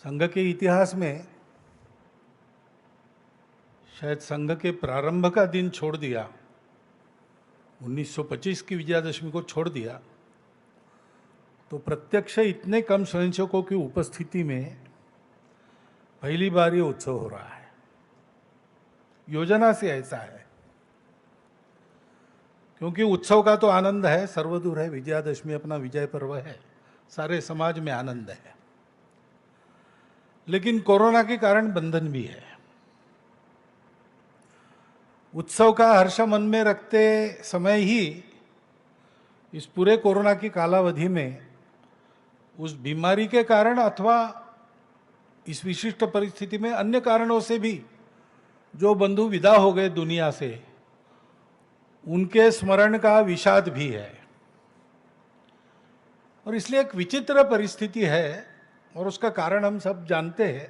संघ के इतिहास में शायद संघ के प्रारंभ का दिन छोड़ दिया, 1925 की विजयादशमी को छोड़ दिया, तो प्रत्यक्ष इतने कम स्वयंसेवकों की उपस्थिति में पहली बार ये उत्सव हो रहा है। योजना से ऐसा है, क्योंकि उत्सव का तो आनंद है, सर्वदूर है, विजयादशमी अपना विजय पर्व है, सारे समाज में आनंद है, लेकिन कोरोना के कारण बंधन भी है। उत्सव का हर्ष मन में रखते समय ही इस पूरे कोरोना की कालावधि में उस बीमारी के कारण अथवा इस विशिष्ट परिस्थिति में अन्य कारणों से भी जो बंधु विदा हो गए दुनिया से, उनके स्मरण का विषाद भी है। और इसलिए एक विचित्र परिस्थिति है, और उसका कारण हम सब जानते हैं,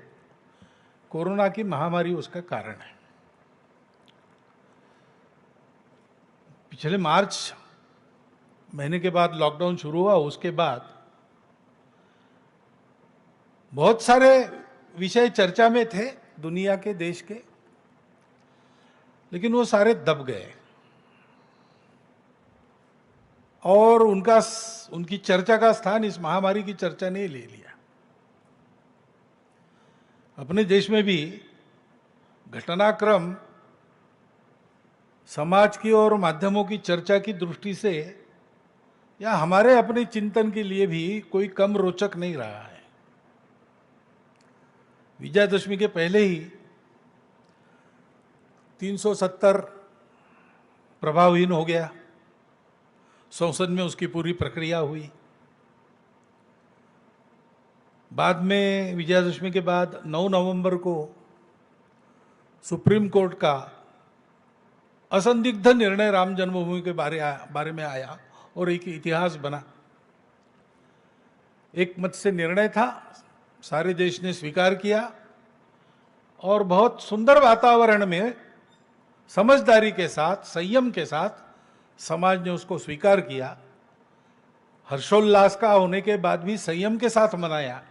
कोरोना की महामारी उसका कारण है। पिछले मार्च महीने के बाद लॉकडाउन शुरू हुआ, उसके बाद बहुत सारे विषय चर्चा में थे दुनिया के, देश के, लेकिन वो सारे दब गए और उनकी चर्चा का स्थान इस महामारी की चर्चा ने ले लिया। अपने देश में भी घटनाक्रम समाज की और माध्यमों की चर्चा की दृष्टि से या हमारे अपने चिंतन के लिए भी कोई कम रोचक नहीं रहा है। विजयादशमी के पहले ही 370 प्रभावहीन हो गया, संसद में उसकी पूरी प्रक्रिया हुई। बाद में विजयादशमी के बाद 9 नवंबर को सुप्रीम कोर्ट का असंदिग्ध निर्णय राम जन्मभूमि के बारे में आया और एक इतिहास बना। एक मत से निर्णय था, सारे देश ने स्वीकार किया और बहुत सुंदर वातावरण में समझदारी के साथ, संयम के साथ समाज ने उसको स्वीकार किया। हर्षोल्लास का होने के बाद भी संयम के साथ मनाया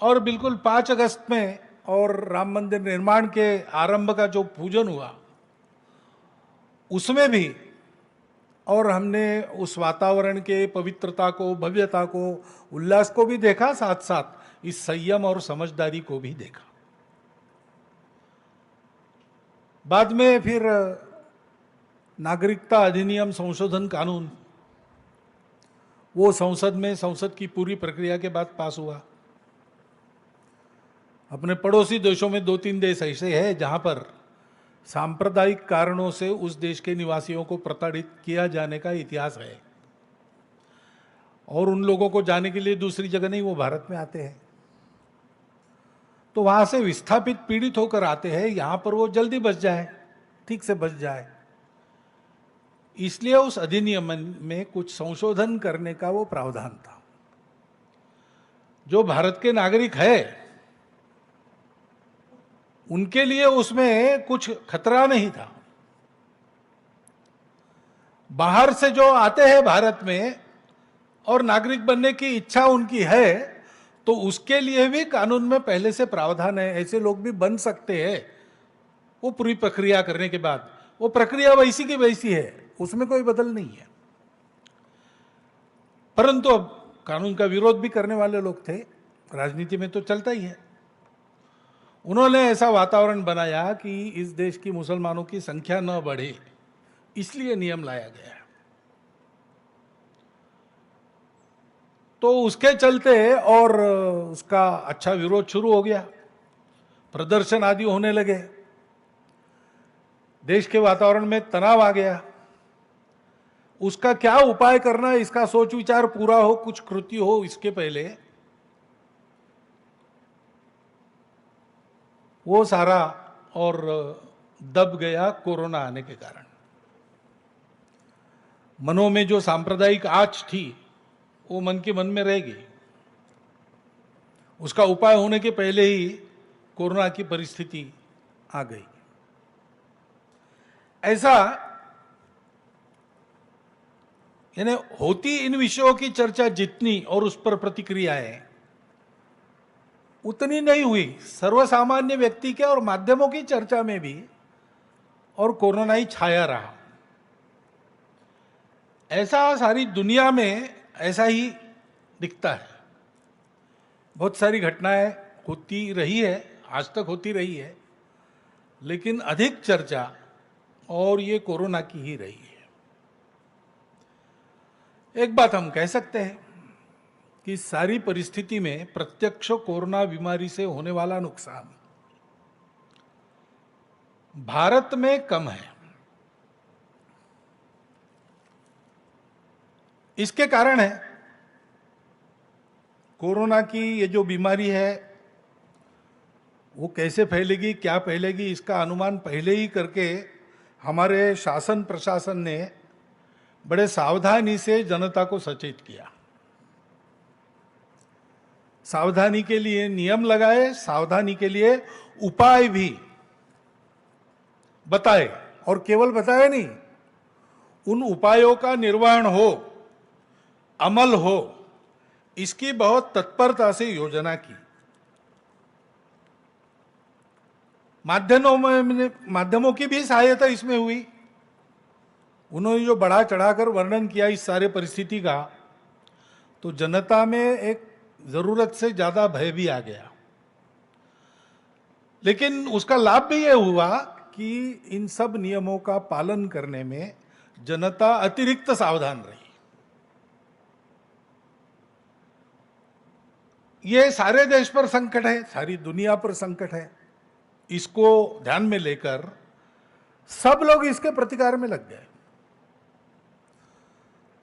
और बिल्कुल 5 अगस्त में और राम मंदिर निर्माण के आरंभ का जो पूजन हुआ उसमें भी, और हमने उस वातावरण के पवित्रता को, भव्यता को, उल्लास को भी देखा, साथ साथ इस संयम और समझदारी को भी देखा। बाद में फिर नागरिकता अधिनियम संशोधन कानून, वो संसद की पूरी प्रक्रिया के बाद पास हुआ। अपने पड़ोसी देशों में 2-3 देश ऐसे हैं जहां पर सांप्रदायिक कारणों से उस देश के निवासियों को प्रताड़ित किया जाने का इतिहास है, और उन लोगों को जाने के लिए दूसरी जगह नहीं, वो भारत में आते हैं। तो वहां से विस्थापित, पीड़ित होकर आते हैं, यहां पर वो जल्दी बच जाए, ठीक से बच जाए, इसलिए उस अधिनियम में कुछ संशोधन करने का वो प्रावधान था। जो भारत के नागरिक है उनके लिए उसमें कुछ खतरा नहीं था। बाहर से जो आते हैं भारत में और नागरिक बनने की इच्छा उनकी है, तो उसके लिए भी कानून में पहले से प्रावधान है, ऐसे लोग भी बन सकते हैं। वो पूरी प्रक्रिया करने के बाद, वो प्रक्रिया वैसी की वैसी है, उसमें कोई बदल नहीं है। परंतु अब कानून का विरोध भी करने वाले लोग थे, राजनीति में तो चलता ही है। उन्होंने ऐसा वातावरण बनाया कि इस देश की मुसलमानों की संख्या न बढ़े, इसलिए नियम लाया गया है। तो उसके चलते और उसका अच्छा विरोध शुरू हो गया, प्रदर्शन आदि होने लगे, देश के वातावरण में तनाव आ गया। उसका क्या उपाय करना, इसका सोच विचार पूरा हो, कुछ कृति हो, इसके पहले वो सारा और दब गया कोरोना आने के कारण। मनों में जो सांप्रदायिक आंच थी वो मन के मन में रहेगी। उसका उपाय होने के पहले ही कोरोना की परिस्थिति आ गई। ऐसा यानी होती इन विषयों की चर्चा जितनी और उस पर प्रतिक्रियाएं, उतनी नहीं हुई सर्वसामान्य व्यक्ति के और माध्यमों की चर्चा में भी, और कोरोना ही छाया रहा। ऐसा सारी दुनिया में ऐसा ही दिखता है। बहुत सारी घटनाएं होती रही है, आज तक होती रही है, लेकिन अधिक चर्चा और ये कोरोना की ही रही है। एक बात हम कह सकते हैं कि सारी परिस्थिति में प्रत्यक्ष कोरोना बीमारी से होने वाला नुकसान भारत में कम है। इसके कारण है कोरोना की ये जो बीमारी है वो कैसे फैलेगी, क्या फैलेगी, इसका अनुमान पहले ही करके हमारे शासन प्रशासन ने बड़े सावधानी से जनता को सचेत किया। सावधानी के लिए नियम लगाए, सावधानी के लिए उपाय भी बताए, और केवल बताए नहीं, उन उपायों का निर्वहन हो, अमल हो, इसकी बहुत तत्परता से योजना की। माध्यमों की भी सहायता इसमें हुई। उन्होंने जो बढ़ा चढ़ाकर वर्णन किया इस सारे परिस्थिति का, तो जनता में एक जरूरत से ज्यादा भय भी आ गया। लेकिन उसका लाभ भी यह हुआ कि इन सब नियमों का पालन करने में जनता अतिरिक्त सावधान रही। ये सारे देश पर संकट है, सारी दुनिया पर संकट है। इसको ध्यान में लेकर सब लोग इसके प्रतिकार में लग गए।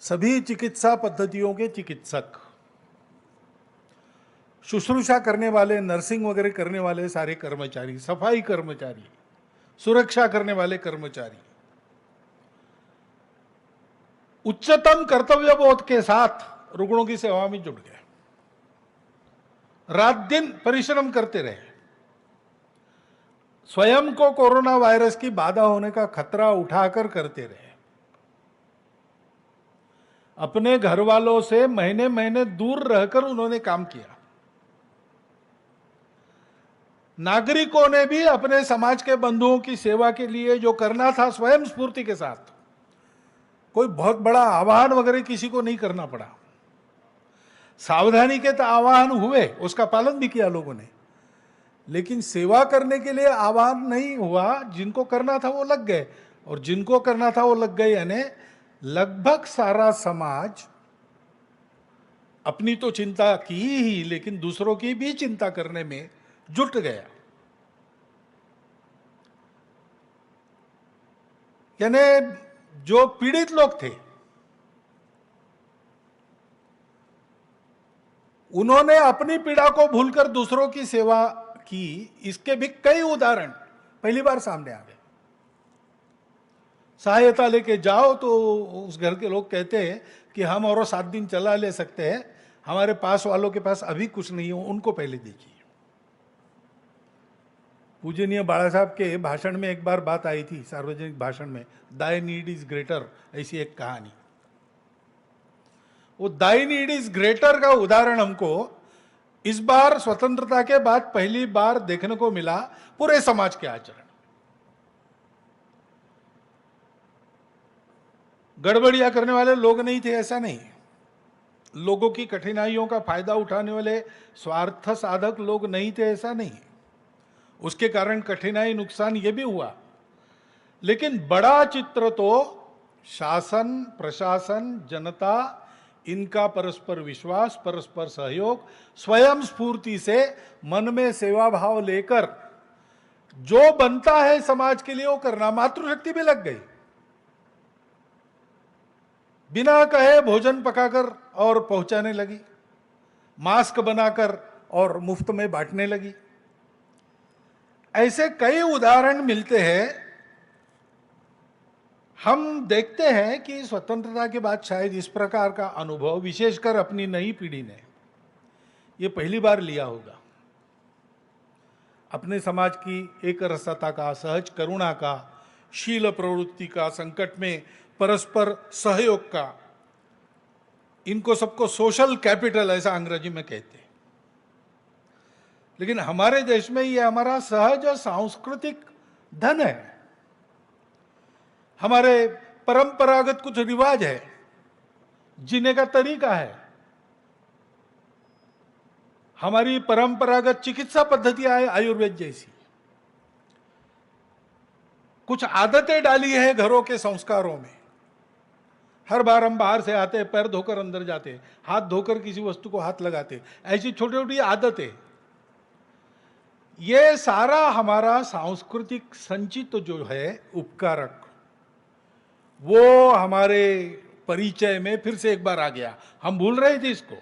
सभी चिकित्सा पद्धतियों के चिकित्सक, शुश्रूषा करने वाले, नर्सिंग वगैरह करने वाले सारे कर्मचारी, सफाई कर्मचारी, सुरक्षा करने वाले कर्मचारी उच्चतम कर्तव्य बोध के साथ रुग्णों की सेवा में जुट गए। रात दिन परिश्रम करते रहे। स्वयं को कोरोना वायरस की बाधा होने का खतरा उठाकर करते रहे। अपने घर वालों से महीने महीने दूर रहकर उन्होंने काम किया। नागरिकों ने भी अपने समाज के बंधुओं की सेवा के लिए जो करना था स्वयं स्फूर्ति के साथ, कोई बहुत बड़ा आह्वान वगैरह किसी को नहीं करना पड़ा। सावधानी के तो आह्वान हुए, उसका पालन भी किया लोगों ने, लेकिन सेवा करने के लिए आह्वान नहीं हुआ। जिनको करना था वो लग गए, और जिनको करना था वो लग गए, यानी लगभग सारा समाज अपनी तो चिंता की ही, लेकिन दूसरों की भी चिंता करने में जुट गया। यानी जो पीड़ित लोग थे उन्होंने अपनी पीड़ा को भूलकर दूसरों की सेवा की। इसके भी कई उदाहरण पहली बार सामने आ गए। सहायता लेके जाओ तो उस घर के लोग कहते हैं कि हम और 7 दिन चला ले सकते हैं, हमारे पास वालों के पास अभी कुछ नहीं हो, उनको पहले दीजिए। पूजनीय बाला साहब के भाषण में एक बार बात आई थी, सार्वजनिक भाषण में, दाई नीड इज ग्रेटर, ऐसी एक कहानी। वो दाई नीड इज ग्रेटर का उदाहरण हमको इस बार स्वतंत्रता के बाद पहली बार देखने को मिला पूरे समाज के आचरण। गड़बड़ियां करने वाले लोग नहीं थे, ऐसा नहीं। लोगों की कठिनाइयों का फायदा उठाने वाले स्वार्थ साधक लोग नहीं थे, ऐसा नहीं। उसके कारण कठिनाई, नुकसान ये भी हुआ, लेकिन बड़ा चित्र तो शासन, प्रशासन, जनता, इनका परस्पर विश्वास, परस्पर सहयोग, स्वयं स्फूर्ति से मन में सेवा भाव लेकर जो बनता है समाज के लिए वो करना। मातृशक्ति भी लग गई। बिना कहे भोजन पकाकर और पहुंचाने लगी, मास्क बनाकर और मुफ्त में बांटने लगी। ऐसे कई उदाहरण मिलते हैं। हम देखते हैं कि स्वतंत्रता के बाद शायद इस प्रकार का अनुभव विशेषकर अपनी नई पीढ़ी ने ये पहली बार लिया होगा। अपने समाज की एक रसता का, सहज करुणा का, शील प्रवृत्ति का, संकट में परस्पर सहयोग का, इनको सबको सोशल कैपिटल ऐसा अंग्रेजी में कहते हैं। लेकिन हमारे देश में ये हमारा सहज सांस्कृतिक धन है, हमारे परंपरागत कुछ रिवाज है, जीने का तरीका है, हमारी परंपरागत चिकित्सा पद्धतियां है आयुर्वेद जैसी, कुछ आदतें डाली है घरों के संस्कारों में। हर बार हम बाहर से आते हैं, पैर धोकर अंदर जाते, हाथ धोकर किसी वस्तु को हाथ लगाते, ऐसी छोटी छोटी आदतें, ये सारा हमारा सांस्कृतिक संचित जो है उपकारक, वो हमारे परिचय में फिर से एक बार आ गया। हम भूल रहे थे इसको,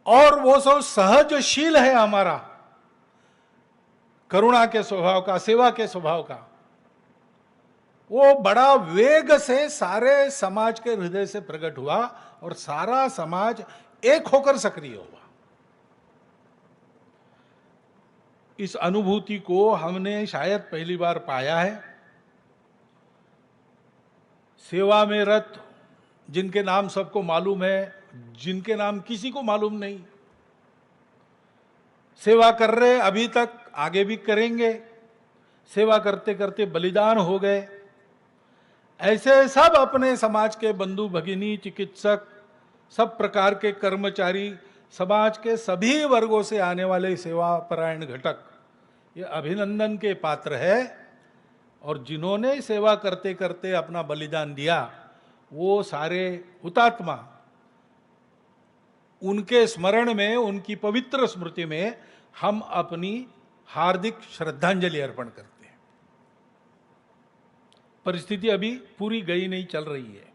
और वो सब सहजशील है हमारा, करुणा के स्वभाव का, सेवा के स्वभाव का, वो बड़ा वेग से सारे समाज के हृदय से प्रकट हुआ और सारा समाज एक होकर सक्रिय हुआ। इस अनुभूति को हमने शायद पहली बार पाया है। सेवा में रत जिनके नाम सबको मालूम है, जिनके नाम किसी को मालूम नहीं, सेवा कर रहे अभी तक, आगे भी करेंगे, सेवा करते करते बलिदान हो गए, ऐसे सब अपने समाज के बंधु भगिनी, चिकित्सक, सब प्रकार के कर्मचारी, समाज के सभी वर्गों से आने वाले सेवा परायण घटक, ये अभिनंदन के पात्र है। और जिन्होंने सेवा करते करते अपना बलिदान दिया, वो सारे हुतात्मा, उनके स्मरण में, उनकी पवित्र स्मृति में हम अपनी हार्दिक श्रद्धांजलि अर्पण करते हैं। परिस्थिति अभी पूरी गई नहीं, चल रही है,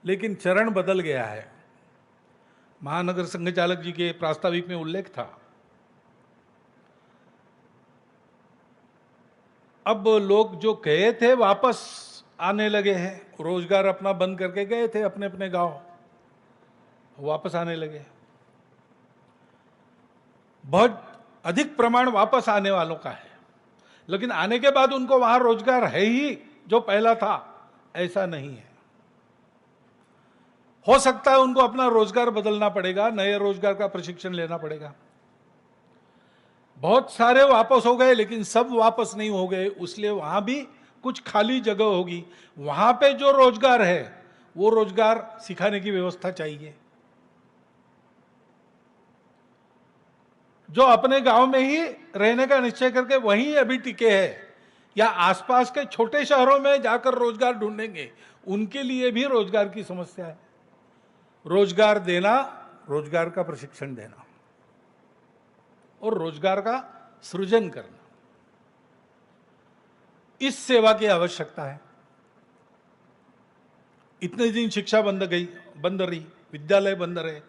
लेकिन चरण बदल गया है। महानगर संघ चालक जी के प्रास्ताविक में उल्लेख था, अब लोग जो गए थे वापस आने लगे हैं, रोजगार अपना बंद करके गए थे अपने अपने गांव, वापस आने लगे। बहुत अधिक प्रमाण वापस आने वालों का है, लेकिन आने के बाद उनको वहां रोजगार है ही जो पहला था, ऐसा नहीं है। हो सकता है उनको अपना रोजगार बदलना पड़ेगा, नए रोजगार का प्रशिक्षण लेना पड़ेगा। बहुत सारे वापस हो गए, लेकिन सब वापस नहीं हो गए, इसलिए वहां भी कुछ खाली जगह होगी। वहां पे जो रोजगार है वो रोजगार सिखाने की व्यवस्था चाहिए। जो अपने गांव में ही रहने का निश्चय करके वहीं अभी टिके हैं या आसपास के छोटे शहरों में जाकर रोजगार ढूंढेंगे, उनके लिए भी रोजगार की समस्या है। रोजगार देना, रोजगार का प्रशिक्षण देना और रोजगार का सृजन करना, इस सेवा की आवश्यकता है। इतने दिन शिक्षा बंद रही, विद्यालय बंद रहे,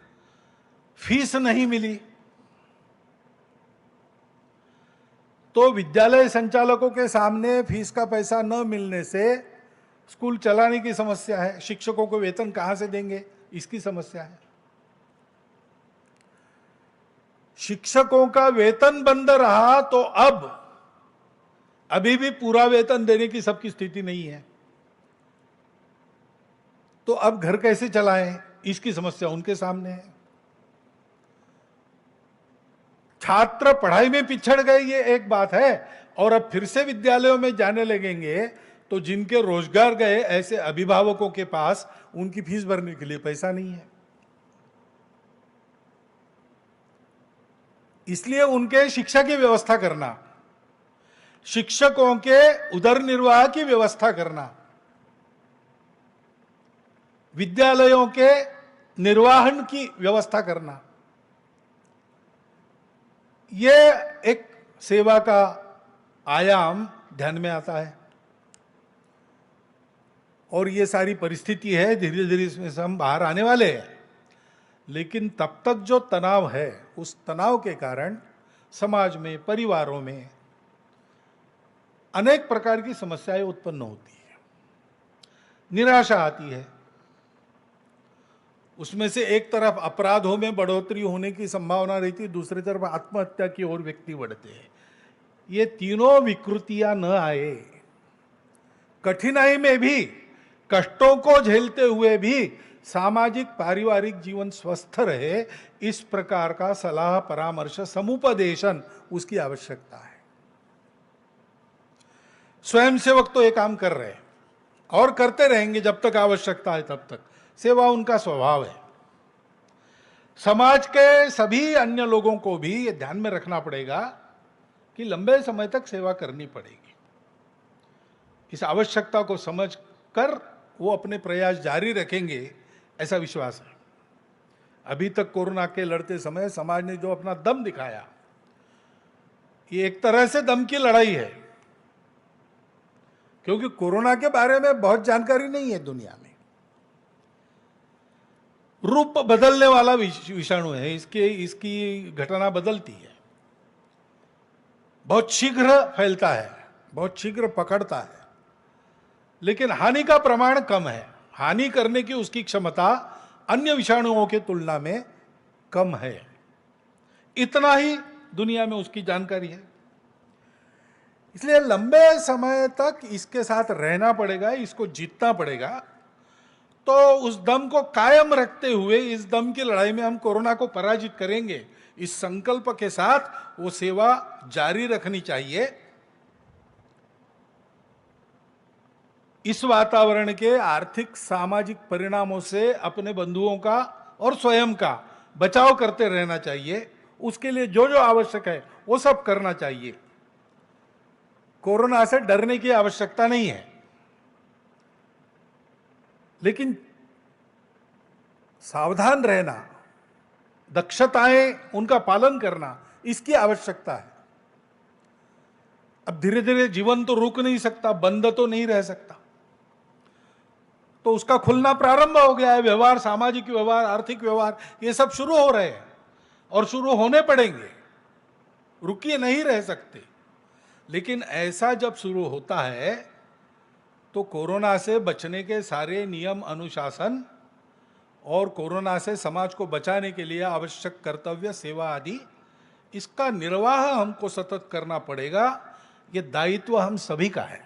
फीस नहीं मिली, तो विद्यालय संचालकों के सामने फीस का पैसा न मिलने से स्कूल चलाने की समस्या है, शिक्षकों को वेतन कहां से देंगे, इसकी समस्या है। शिक्षकों का वेतन बंद रहा तो अब अभी भी पूरा वेतन देने की सबकी स्थिति नहीं है, तो अब घर कैसे चलाएं, इसकी समस्या उनके सामने है। छात्र पढ़ाई में पिछड़ गए, ये एक बात है, और अब फिर से विद्यालयों में जाने लगेंगे तो जिनके रोजगार गए ऐसे अभिभावकों के पास उनकी फीस भरने के लिए पैसा नहीं है, इसलिए उनके शिक्षा की व्यवस्था करना, शिक्षकों के उदर निर्वाह की व्यवस्था करना, विद्यालयों के निर्वाहन की व्यवस्था करना, ये एक सेवा का आयाम ध्यान में आता है। और ये सारी परिस्थिति है, धीरे धीरे इसमें से हम बाहर आने वाले हैं, लेकिन तब तक जो तनाव है, उस तनाव के कारण समाज में, परिवारों में अनेक प्रकार की समस्याएं उत्पन्न होती है, निराशा आती है। उसमें से एक तरफ अपराधों में बढ़ोतरी होने की संभावना रहती है, दूसरी तरफ आत्महत्या की ओर व्यक्ति बढ़ते हैं। ये तीनों विकृतियां न आए, कठिनाई में भी, कष्टों को झेलते हुए भी सामाजिक पारिवारिक जीवन स्वस्थ रहे, इस प्रकार का सलाह परामर्श समुपदेशन उसकी आवश्यकता है। स्वयंसेवक तो ये काम कर रहे हैं और करते रहेंगे जब तक आवश्यकता है, तब तक सेवा उनका स्वभाव है। समाज के सभी अन्य लोगों को भी ये ध्यान में रखना पड़ेगा कि लंबे समय तक सेवा करनी पड़ेगी। इस आवश्यकता को समझकर वो अपने प्रयास जारी रखेंगे, ऐसा विश्वास है। अभी तक कोरोना के लड़ते समय समाज ने जो अपना दम दिखाया, ये एक तरह से दम की लड़ाई है, क्योंकि कोरोना के बारे में बहुत जानकारी नहीं है दुनिया में। रूप बदलने वाला विषाणु है, इसकी घटना बदलती है, बहुत शीघ्र फैलता है, बहुत शीघ्र पकड़ता है, लेकिन हानि का प्रमाण कम है। हानि करने की उसकी क्षमता अन्य विषाणुओं के तुलना में कम है। इतना ही दुनिया में उसकी जानकारी है। इसलिए लंबे समय तक इसके साथ रहना पड़ेगा, इसको जीतना पड़ेगा। तो उस दम को कायम रखते हुए इस दम की लड़ाई में हम कोरोना को पराजित करेंगे, इस संकल्प के साथ वो सेवा जारी रखनी चाहिए। इस वातावरण के आर्थिक सामाजिक परिणामों से अपने बंधुओं का और स्वयं का बचाव करते रहना चाहिए। उसके लिए जो जो आवश्यक है वो सब करना चाहिए। कोरोना से डरने की आवश्यकता नहीं है, लेकिन सावधान रहना, दक्षताएं उनका पालन करना, इसकी आवश्यकता है। अब धीरे धीरे जीवन तो रुक नहीं सकता, बंद तो नहीं रह सकता, तो उसका खुलना प्रारंभ हो गया है। व्यवहार, सामाजिक व्यवहार, आर्थिक व्यवहार, ये सब शुरू हो रहे हैं और शुरू होने पड़ेंगे, रुकिए नहीं रह सकते। लेकिन ऐसा जब शुरू होता है तो कोरोना से बचने के सारे नियम अनुशासन और कोरोना से समाज को बचाने के लिए आवश्यक कर्तव्य, सेवा आदि, इसका निर्वाह हमको सतत करना पड़ेगा। ये दायित्व हम सभी का है।